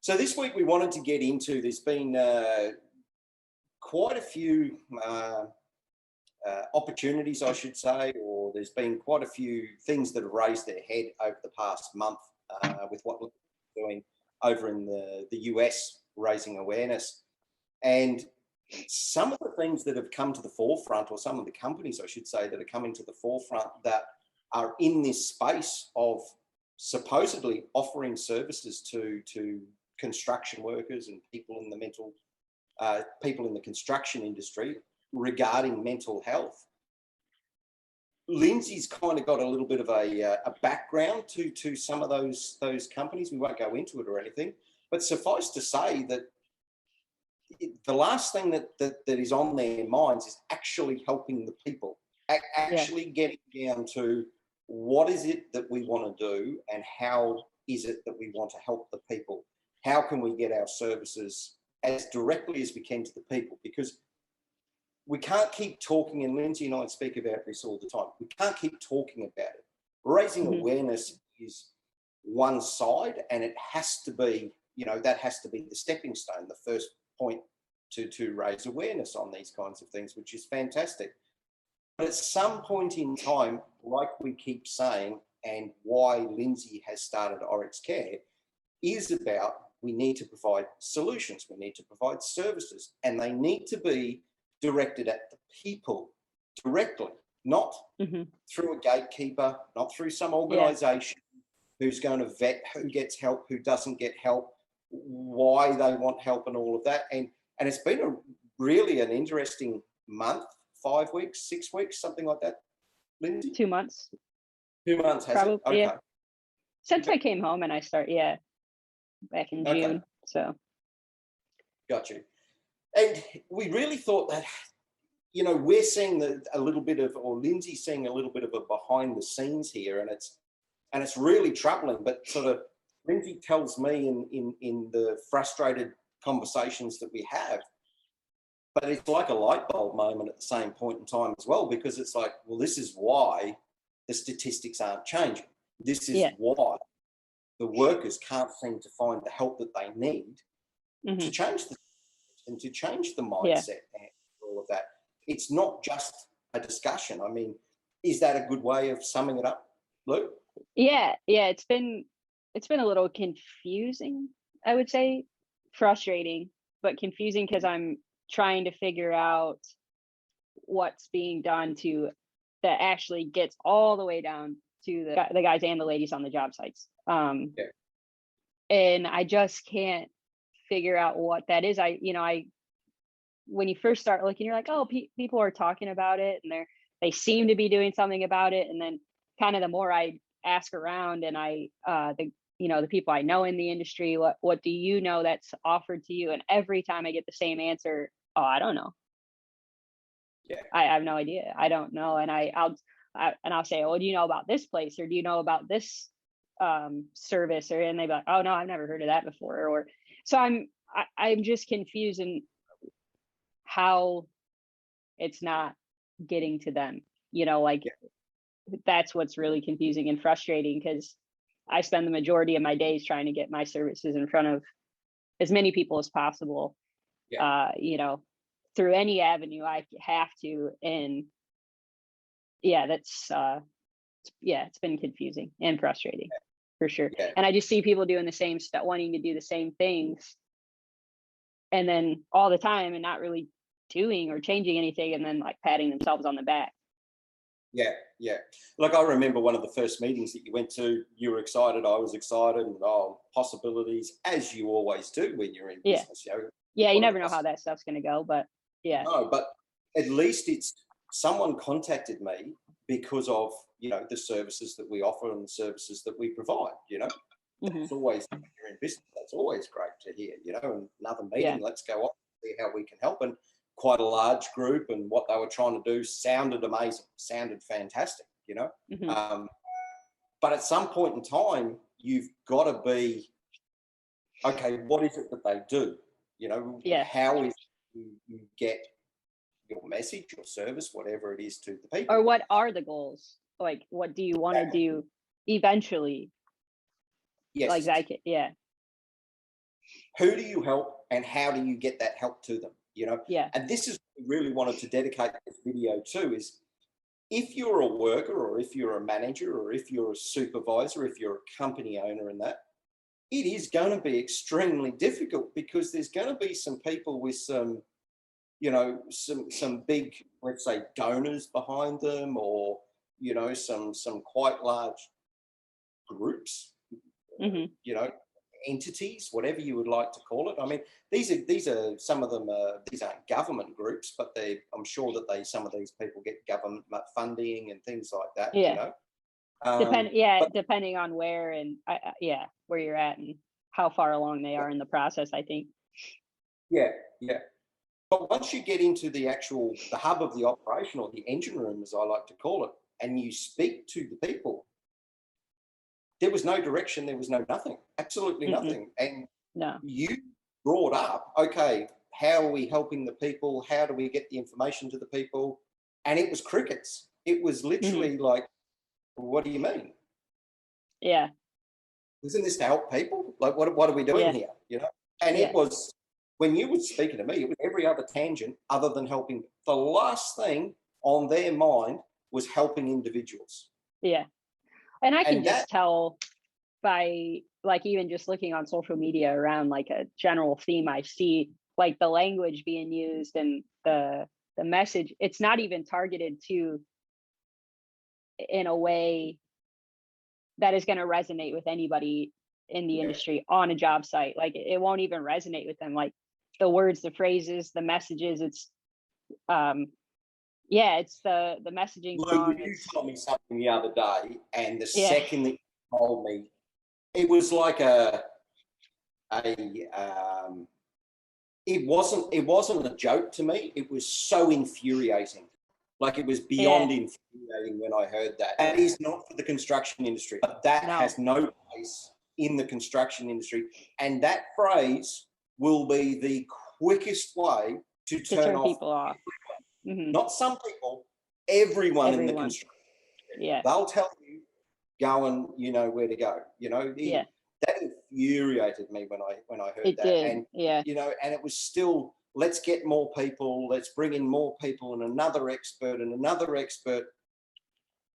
So this week we wanted to get into, there's been quite a few opportunities, I should say, or there's been quite a few things that have raised their head over the past month with what we're doing over in the US, raising awareness. And some of the things that have come to the forefront, or some of the companies, I should say, that are coming to the forefront that are in this space of supposedly offering services to construction workers and people in the people in the construction industry regarding mental health. Lindsay's kind of got a little bit of a background to some of those companies. We won't go into it or anything, but suffice to say that the last thing that is on their minds is actually helping the people, actually getting down to what is it that we want to do and how is it that we want to help the people. How can we get our services as directly as we can to the people? Because we can't keep talking, and Lindsay and I speak about this all the time, we can't keep talking about it. Raising awareness is one side, and it has to be, that has to be the stepping stone, the first point to raise awareness on these kinds of things, which is fantastic. But at some point in time, like we keep saying, and why Lindsay has started Oryx Care, is about we need to provide solutions, we need to provide services, and they need to be directed at the people directly, not through a gatekeeper, not through some organisation who's going to vet who gets help, who doesn't get help, why they want help and all of that. And it's been really an interesting month, 5 weeks, 6 weeks, something like that, Lindsay? 2 months. 2 months, has Probably, it? Okay. yeah. Since I came home and I started, back in June, so. Got you. And we really thought that, we're seeing a little bit of, or Lindsay's seeing a little bit of a behind the scenes here, and it's really troubling. But sort of Lindsay tells me in the frustrated conversations that we have, but it's like a light bulb moment at the same point in time as well, because it's like, well, this is why the statistics aren't changing. This is why the workers can't seem to find the help that they need to change to change the mindset and all of that. It's not just a discussion. I mean, is that a good way of summing it up, Lou? Yeah, it's been a little confusing, I would say, frustrating, but confusing because I'm trying to figure out what's being done that actually gets all the way down to the guys and the ladies on the job sites. And I just can't figure out what that is. When you first start looking, you're like, oh, people are talking about it and they seem to be doing something about it. And then kind of the more I ask around and the people I know in the industry, what do you know that's offered to you? And every time I get the same answer, oh, I don't know. I have no idea. I don't know. And I'll say, oh, do you know about this place, or do you know about this service? And they'd be like, oh no, I've never heard of that before. So I'm just confused in how it's not getting to them. That's what's really confusing and frustrating, because I spend the majority of my days trying to get my services in front of as many people as possible. Through any avenue I have to. And it's been confusing and frustrating for sure. And I just see people doing the same stuff, wanting to do the same things, and then all the time, and not really doing or changing anything, and then like patting themselves on the back. Look, I remember one of the first meetings that you went to, you were excited, I was excited, and possibilities, as you always do when you're in business. You never know how that stuff's going to go, but No, but at least someone contacted me because of, the services that we offer and the services that we provide, It's always, when you're in business, that's always great to hear, and another meeting, let's go on, see how we can help. And quite a large group, and what they were trying to do sounded amazing, sounded fantastic, but at some point in time, you've got to be, okay, what is it that they do? How is you get your message, your service, whatever it is, to the people? Or what are the goals? Like, what do you want to do eventually? Yes. Like that. who do you help and how do you get that help to them? Yeah. And this is what we really wanted to dedicate this video to is, if you're a worker or if you're a manager or if you're a supervisor, if you're a company owner and that, it is going to be extremely difficult, because there's going to be some people with some, some big, let's say, donors behind them, or, some quite large groups, Hmm. entities, whatever you would like to call it. I mean, these are some of them. These aren't government groups, but I'm sure that some of these people get government funding and things like that. Yeah. But Depending on where and where you're at and how far along they are in the process, I think. yeah, yeah. But once you get into the hub of the operation, or the engine room, as I like to call it, and you speak to the people, there was no direction, there was no nothing, absolutely nothing. And No. you brought up, okay, how are we helping the people? How do we get the information to the people? And it was crickets. It was literally like, what do you mean? Yeah. Isn't this to help people? Like, what are we doing here? And it was, when you were speaking to me, it was every other tangent other than helping. The last thing on their mind was helping individuals. Yeah. And I can And just tell by, like, even just looking on social media around like a general theme I see, like the language being used and the message, it's not even targeted to in a way that is going to resonate with anybody in the industry on a job site. Like it won't even resonate with them. Like the words, the phrases, the messages, it's it's the messaging tone. You told me something the other day, and the Yeah. second that you told me, it was like it wasn't a joke to me. It was so infuriating. Like, it was beyond infuriating when I heard that. That is not for the construction industry, but that has no place in the construction industry. And that phrase will be the quickest way to turn people off. Mm-hmm. Not some people, everyone in the construction industry. Yeah. They'll tell you, go and you know where to go. That infuriated me when I heard it that. Did. And and it was still, let's get more people, let's bring in more people, and another expert and another expert.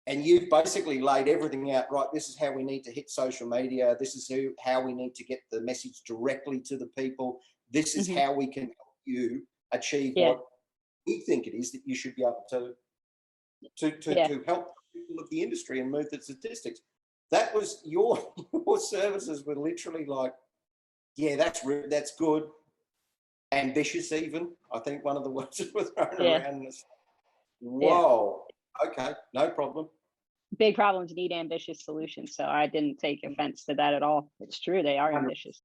And you've basically laid everything out, right? This is how we need to hit social media. This is how we need to get the message directly to the people. This is how we can help you achieve what we think it is that you should be able to help people of the industry and move the statistics. That was your services were literally like, that's good. Ambitious, even, I think one of the words that was thrown around. Whoa, okay, no problem. Big problems need ambitious solutions. So I didn't take offense to that at all. It's true, they are ambitious.